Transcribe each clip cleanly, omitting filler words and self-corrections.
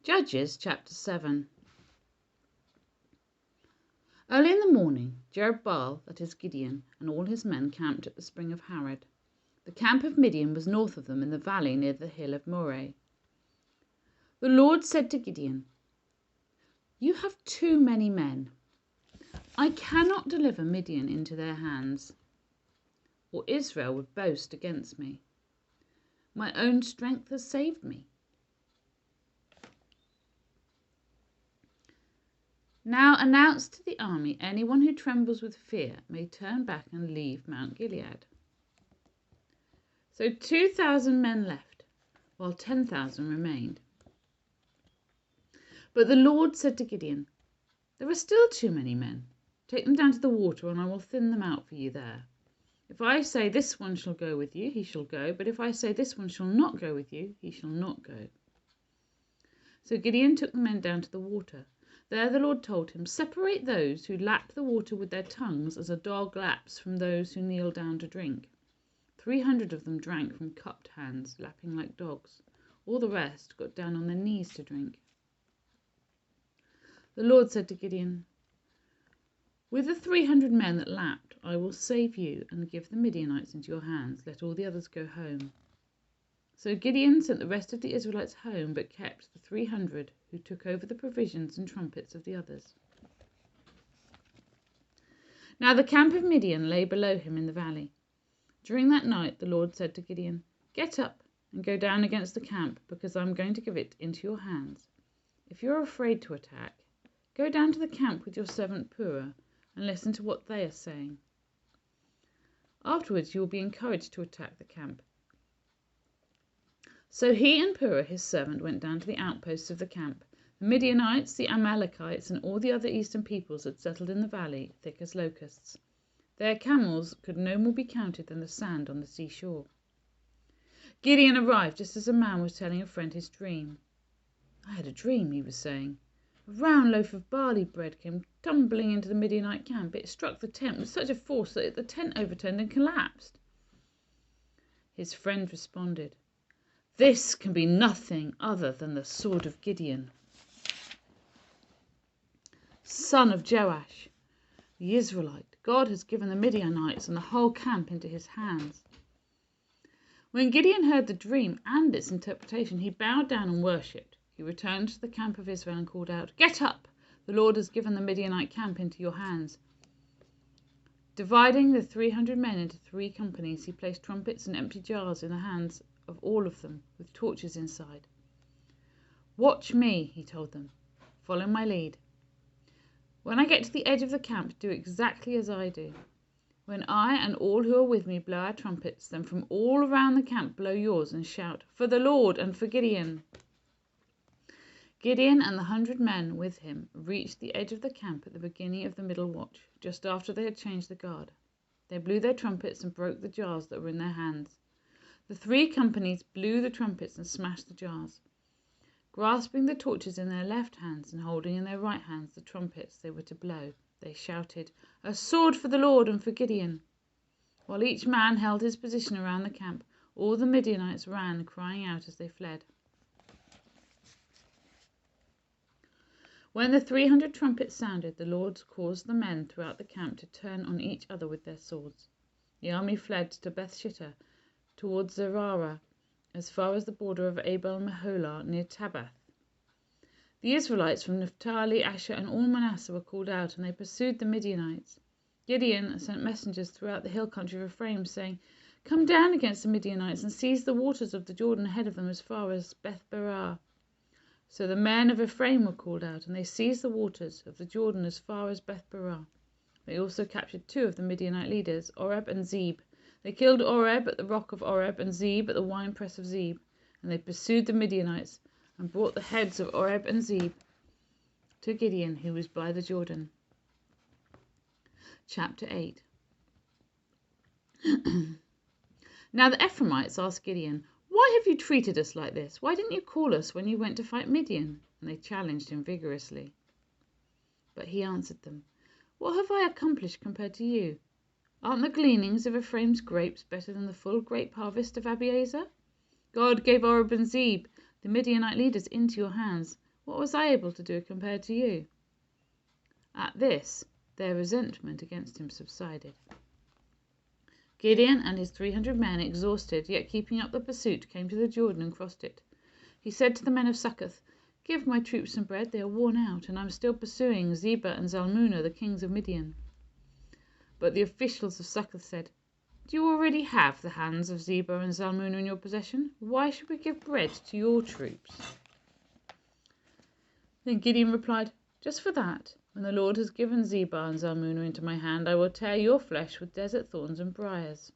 Judges chapter 7. Early in the morning, Jerubbaal, that is Gideon, and all his men camped at the spring of Harod. The camp of Midian was north of them in the valley near the hill of Moreh. The Lord said to Gideon, "You have too many men. I cannot deliver Midian into their hands, or Israel would boast against me. My own strength has saved me. Now announce to the army, anyone who trembles with fear may turn back and leave Mount Gilead." So 2,000 men left, while 10,000 remained. But the Lord said to Gideon, "There are still too many men. Take them down to the water, and I will thin them out for you there. If I say this one shall go with you, he shall go, but if I say this one shall not go with you, he shall not go." So Gideon took the men down to the water. There the Lord told him, "Separate those who lap the water with their tongues as a dog laps from those who kneel down to drink." 300 of them drank from cupped hands, lapping like dogs. All the rest got down on their knees to drink. The Lord said to Gideon, "With the 300 men that lapped, I will save you and give the Midianites into your hands. Let all the others go home." So Gideon sent the rest of the Israelites home, but kept the 300 who took over the provisions and trumpets of the others. Now the camp of Midian lay below him in the valley. During that night the Lord said to Gideon, "Get up and go down against the camp, because I am going to give it into your hands. If you are afraid to attack, go down to the camp with your servant Purah and listen to what they are saying. Afterwards you will be encouraged to attack the camp." So he and Purah his servant went down to the outposts of the camp. The Midianites, the Amalekites, and all the other eastern peoples had settled in the valley, thick as locusts. Their camels could no more be counted than the sand on the seashore. Gideon arrived just as a man was telling a friend his dream. "I had a dream," he was saying. "A round loaf of barley bread came tumbling into the Midianite camp. It struck the tent with such a force that the tent overturned and collapsed." His friend responded, "This can be nothing other than the sword of Gideon, son of Joash, the Israelite. God has given the Midianites and the whole camp into his hands." When Gideon heard the dream and its interpretation, he bowed down and worshipped. He returned to the camp of Israel and called out, "Get up! The Lord has given the Midianite camp into your hands." Dividing the 300 men into 3 companies, he placed trumpets and empty jars in the hands of all of them, with torches inside. "Watch me," he told them. "Follow my lead. When I get to the edge of the camp, do exactly as I do. When I and all who are with me blow our trumpets, then from all around the camp blow yours and shout, 'For the Lord and for Gideon.'" Gideon and the 100 men with him reached the edge of the camp at the beginning of the middle watch, just after they had changed the guard. They blew their trumpets and broke the jars that were in their hands. The 3 companies blew the trumpets and smashed the jars. Grasping the torches in their left hands and holding in their right hands the trumpets they were to blow, they shouted, "A sword for the Lord and for Gideon." While each man held his position around the camp, all the Midianites ran, crying out as they fled. When the 300 trumpets sounded, the Lord caused the men throughout the camp to turn on each other with their swords. The army fled to Bethshittah, towards Zerah, as far as the border of Abel Meholah near Tabbath. The Israelites from Naphtali, Asher, and all Manasseh were called out, and they pursued the Midianites. Gideon sent messengers throughout the hill country of Ephraim, saying, "Come down against the Midianites and seize the waters of the Jordan ahead of them as far as Beth-barah." So the men of Ephraim were called out, and they seized the waters of the Jordan as far as Beth-barah. They also captured 2 of the Midianite leaders, Oreb and Zeb. They killed Oreb at the rock of Oreb and Zeb at the winepress of Zeb, and they pursued the Midianites and brought the heads of Oreb and Zeb to Gideon, who was by the Jordan. Chapter 8. Now the Ephraimites asked Gideon, "Why have you treated us like this? Why didn't you call us when you went to fight Midian?" And they challenged him vigorously. But he answered them, "What have I accomplished compared to you? Aren't the gleanings of Ephraim's grapes better than the full grape harvest of Abiezer? God gave Oreb and Zeb, the Midianite leaders, into your hands. What was I able to do compared to you?" At this, their resentment against him subsided. Gideon and his 300 men, exhausted, yet keeping up the pursuit, came to the Jordan and crossed it. He said to the men of Succoth, "Give my troops some bread, they are worn out, and I am still pursuing Zebah and Zalmunna, the kings of Midian." But the officials of Succoth said, "Do you already have the hands of Zebah and Zalmunna in your possession? Why should we give bread to your troops?" Then Gideon replied, "Just for that, when the Lord has given Zebah and Zalmunna into my hand, I will tear your flesh with desert thorns and briars."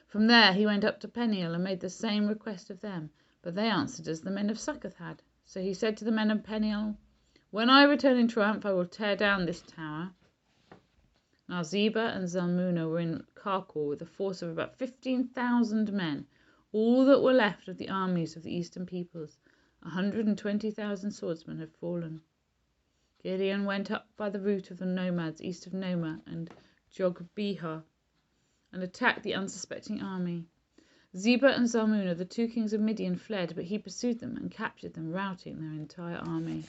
From there he went up to Peniel and made the same request of them, but they answered as the men of Succoth had. So he said to the men of Peniel, "When I return in triumph, I will tear down this tower." Now Zebah and Zalmunna were in Karkor with a force of about 15,000 men, all that were left of the armies of the eastern peoples. 120,000 swordsmen had fallen. Gideon went up by the route of the nomads east of Noma and Jogbehah and attacked the unsuspecting army. Zebah and Zalmunna, the two kings of Midian, fled, but he pursued them and captured them, routing their entire army.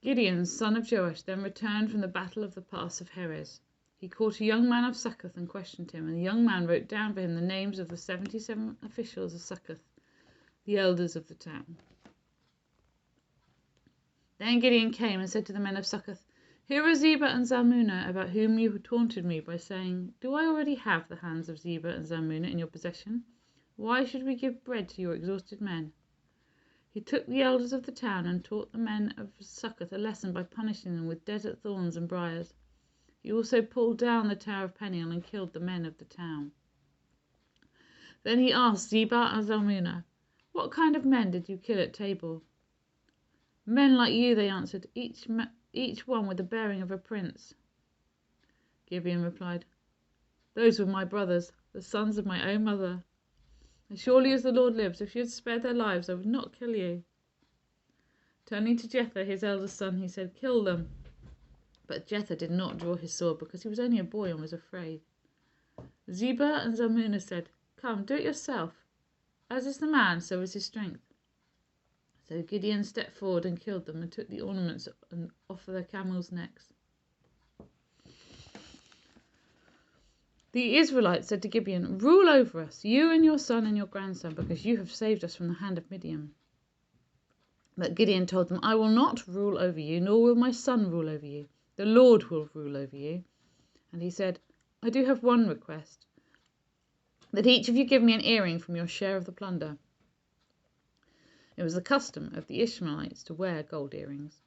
Gideon, son of Joash, then returned from the battle of the pass of Heres. He caught a young man of Succoth and questioned him, and the young man wrote down for him the names of the 77 officials of Succoth, the elders of the town. Then Gideon came and said to the men of Succoth, "Here are Zebah and Zalmunna, about whom you taunted me by saying, 'Do I already have the hands of Zebah and Zalmunna in your possession? Why should we give bread to your exhausted men?'" He took the elders of the town and taught the men of Succoth a lesson by punishing them with desert thorns and briars. He also pulled down the tower of Peniel and killed the men of the town. Then he asked Zebah and Zalmunna, "What kind of men did you kill at Tabor?" "Men like you," they answered, each one with the bearing of a prince." Gideon replied, "Those were my brothers, the sons of my own mother. As surely as the Lord lives, if you had spared their lives, I would not kill you." Turning to Jether, his eldest son, he said, "Kill them." But Jether did not draw his sword because he was only a boy and was afraid. Zebah and Zalmunna said, "Come, do it yourself. As is the man, so is his strength." So Gideon stepped forward and killed them and took the ornaments off their camels' necks. The Israelites said to Gideon, "Rule over us, you and your son and your grandson, because you have saved us from the hand of Midian." But Gideon told them, "I will not rule over you, nor will my son rule over you. The Lord will rule over you." And he said, "I do have one request, that each of you give me an earring from your share of the plunder." It was the custom of the Ishmaelites to wear gold earrings.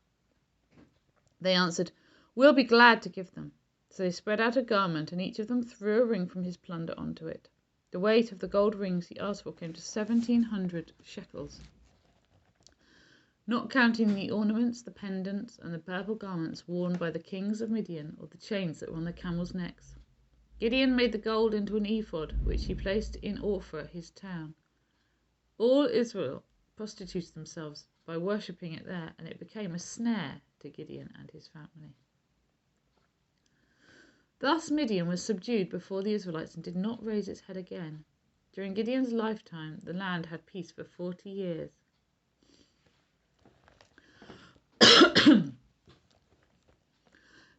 They answered, "We'll be glad to give them." So they spread out a garment, and each of them threw a ring from his plunder onto it. The weight of the gold rings he asked for came to 1,700 shekels. Not counting the ornaments, the pendants, and the purple garments worn by the kings of Midian, or the chains that were on their camels' necks. Gideon made the gold into an ephod, which he placed in Ophrah, his town. All Israel prostituted themselves by worshipping it there, and it became a snare to Gideon and his family. Thus Midian was subdued before the Israelites and did not raise its head again. During Gideon's lifetime, the land had peace for 40 years.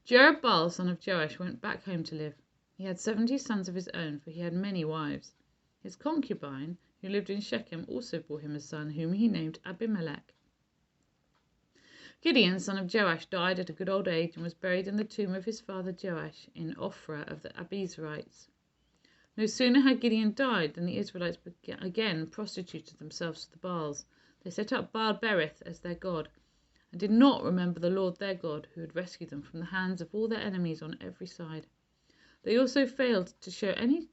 Jerubbaal, son of Joash, went back home to live. He had 70 sons of his own, for he had many wives. His concubine, who lived in Shechem, also bore him a son, whom he named Abimelech. Gideon, son of Joash, died at a good old age and was buried in the tomb of his father Joash in Ophrah of the Abiezrites. No sooner had Gideon died than the Israelites again prostituted themselves to the Baals. They set up Baal Berith as their god, and did not remember the Lord their God, who had rescued them from the hands of all their enemies on every side. They also failed to show any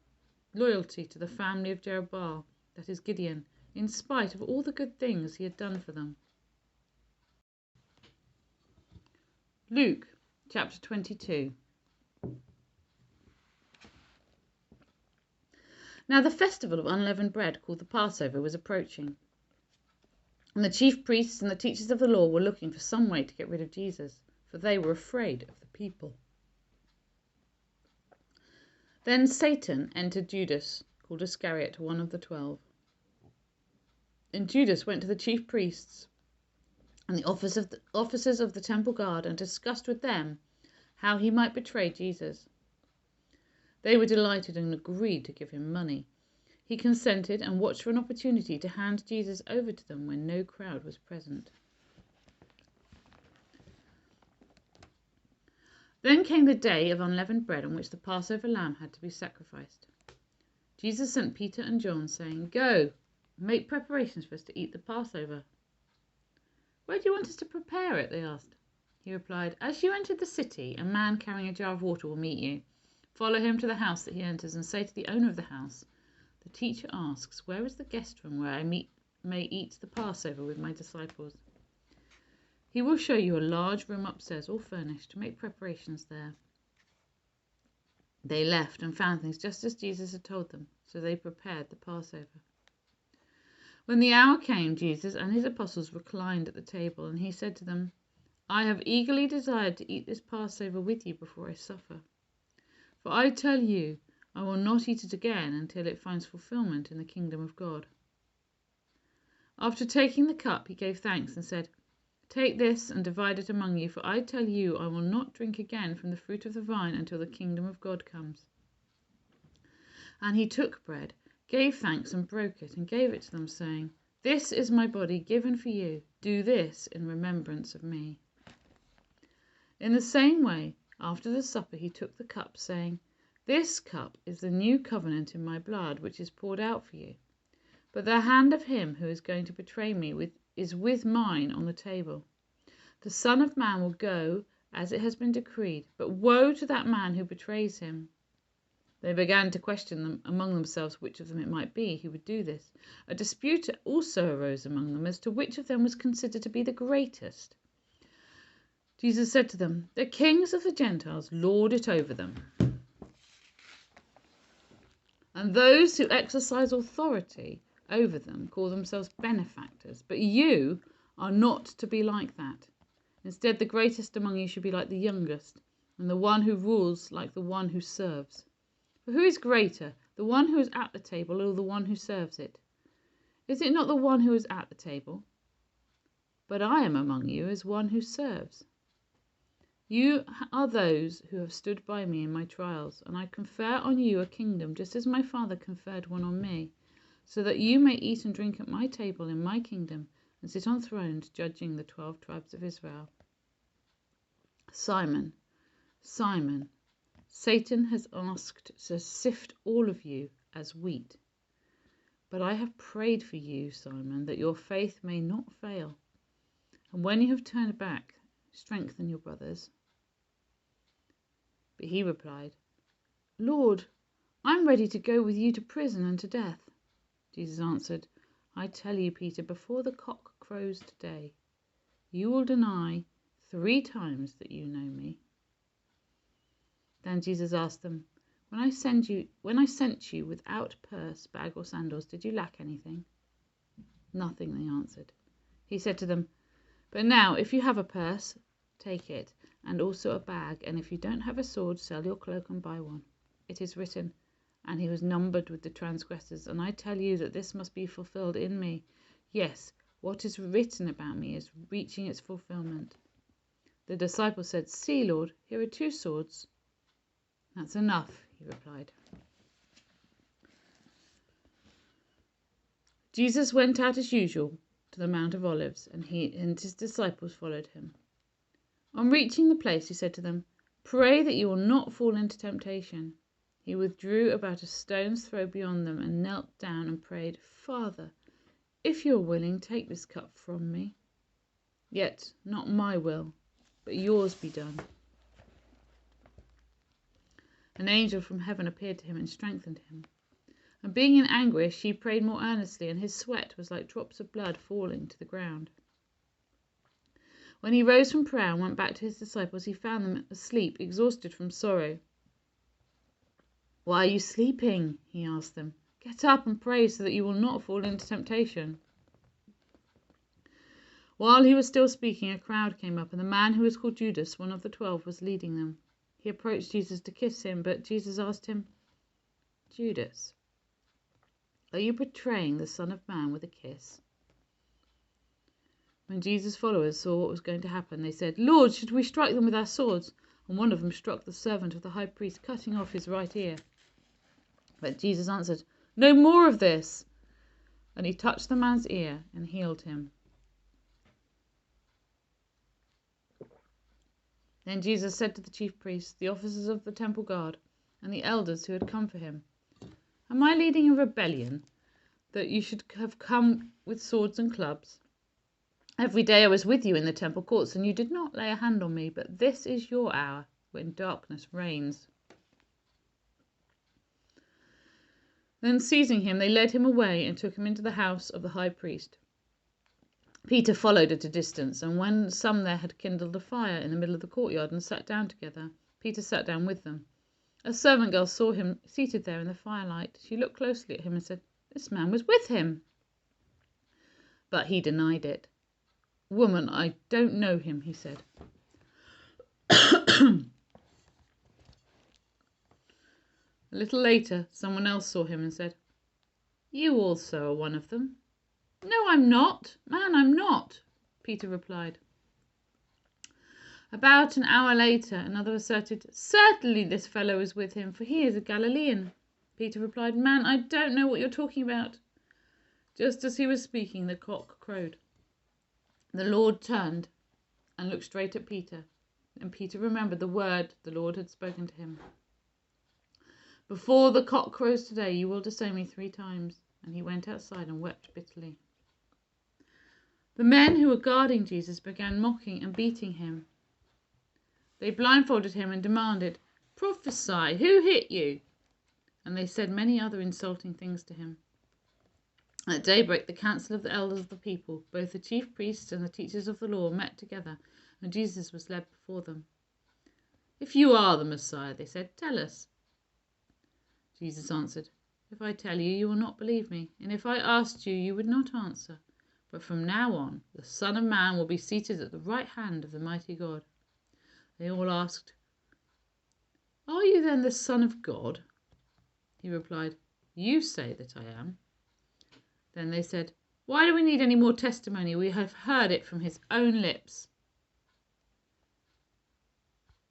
loyalty to the family of Jerubbaal, that is Gideon, in spite of all the good things he had done for them. Luke chapter 22. Now the festival of unleavened bread, called the Passover, was approaching. And the chief priests and the teachers of the law were looking for some way to get rid of Jesus, for they were afraid of the people. Then Satan entered Judas, called Iscariot, one of the 12. And Judas went to the chief priests and the officers of the temple guard and discussed with them how he might betray Jesus. They were delighted and agreed to give him money. He consented and watched for an opportunity to hand Jesus over to them when no crowd was present. Then came the day of unleavened bread on which the Passover lamb had to be sacrificed. Jesus sent Peter and John, saying, "Go, make preparations for us to eat the Passover." "Where do you want us to prepare it?" they asked. He replied, "As you enter the city, a man carrying a jar of water will meet you. Follow him to the house that he enters and say to the owner of the house, 'The teacher asks, where is the guest room where I may eat the Passover with my disciples?' He will show you a large room upstairs, all furnished. Make preparations there." They left and found things just as Jesus had told them, so they prepared the Passover. When the hour came, Jesus and his apostles reclined at the table, and he said to them, "I have eagerly desired to eat this Passover with you before I suffer. For I tell you, I will not eat it again until it finds fulfillment in the kingdom of God." After taking the cup, he gave thanks and said, "Take this and divide it among you, for I tell you, I will not drink again from the fruit of the vine until the kingdom of God comes." And he took bread, gave thanks and broke it, and gave it to them, saying, "This is my body given for you. Do this in remembrance of me." In the same way, after the supper, he took the cup, saying, "This cup is the new covenant in my blood, which is poured out for you. But the hand of him who is going to betray me is with mine on the table. The Son of Man will go as it has been decreed, but woe to that man who betrays him." They began to question them among themselves which of them it might be who would do this. A dispute also arose among them as to which of them was considered to be the greatest. Jesus said to them, "The kings of the Gentiles lord it over them, and those who exercise authority over them call themselves benefactors. But you are not to be like that. Instead, the greatest among you should be like the youngest, and the one who rules like the one who serves. For who is greater, the one who is at the table or the one who serves it? Is it not the one who is at the table? But I am among you as one who serves. You are those who have stood by me in my trials, and I confer on you a kingdom, just as my Father conferred one on me, so that you may eat and drink at my table in my kingdom, and sit on thrones judging the 12 tribes of Israel. Simon, Simon, Satan has asked to sift all of you as wheat. But I have prayed for you, Simon, that your faith may not fail. And when you have turned back, strengthen your brothers." But he replied, "Lord, I am ready to go with you to prison and to death." Jesus answered, "I tell you, Peter, before the cock crows today, you will deny 3 times that you know me." Then Jesus asked them, when I sent you without purse, bag, or sandals, did you lack anything?" "Nothing," they answered. He said to them, "But now, if you have a purse, take it, and also a bag, and if you don't have a sword, sell your cloak and buy one. It is written, 'And he was numbered with the transgressors,' and I tell you that this must be fulfilled in me. Yes, what is written about me is reaching its fulfillment." The disciples said, "See, Lord, here are 2 swords." "That's enough," he replied. Jesus went out as usual to the Mount of Olives, and he and his disciples followed him. On reaching the place, he said to them, "Pray that you will not fall into temptation." He withdrew about a stone's throw beyond them and knelt down and prayed, "Father, if you are willing, take this cup from me. Yet not my will, but yours be done." An angel from heaven appeared to him and strengthened him. And being in anguish, he prayed more earnestly, and his sweat was like drops of blood falling to the ground. When he rose from prayer and went back to his disciples, he found them asleep, exhausted from sorrow. "Why are you sleeping?" he asked them. "Get up and pray so that you will not fall into temptation." While he was still speaking, a crowd came up, and the man who was called Judas, one of the 12, was leading them. He approached Jesus to kiss him, but Jesus asked him, "Judas, Are you betraying the Son of Man with a kiss?" When Jesus' followers saw what was going to happen, they said, "Lord, should we strike them with our swords?" And one of them struck the servant of the high priest, cutting off his right ear. But Jesus answered, "No more of this." And he touched the man's ear and healed him. Then Jesus said to the chief priests, the officers of the temple guard, and the elders who had come for him, "Am I leading a rebellion that you should have come with swords and clubs? Every day I was with you in the temple courts, and you did not lay a hand on me, but this is your hour when darkness reigns." Then seizing him, they led him away and took him into the house of the high priest. Peter followed at a distance, and when some there had kindled a fire in the middle of the courtyard and sat down together, Peter sat down with them. A servant girl saw him seated there in the firelight. She looked closely at him and said, "This man was with him." But he denied it. "Woman, I don't know him," he said. A little later, someone else saw him and said, "You also are one of them." "No, I'm not. Man, I'm not," Peter replied. About an hour later, another asserted, "Certainly this fellow is with him, for he is a Galilean." Peter replied, "Man, I don't know what you're talking about." Just as he was speaking, the cock crowed. The Lord turned and looked straight at Peter, and Peter remembered the word the Lord had spoken to him. "Before the cock crows today, you will disown me 3 times." And he went outside and wept bitterly. The men who were guarding Jesus began mocking and beating him. They blindfolded him and demanded, "Prophesy, who hit you?" And they said many other insulting things to him. At daybreak, the council of the elders of the people, both the chief priests and the teachers of the law, met together, and Jesus was led before them. "If you are the Messiah," they said, "tell us." Jesus answered, "If I tell you, you will not believe me, and if I asked you, you would not answer. But from now on, the Son of Man will be seated at the right hand of the mighty God." They all asked, "Are you then the Son of God?" He replied, "You say that I am." Then they said, "Why do we need any more testimony? We have heard it from his own lips."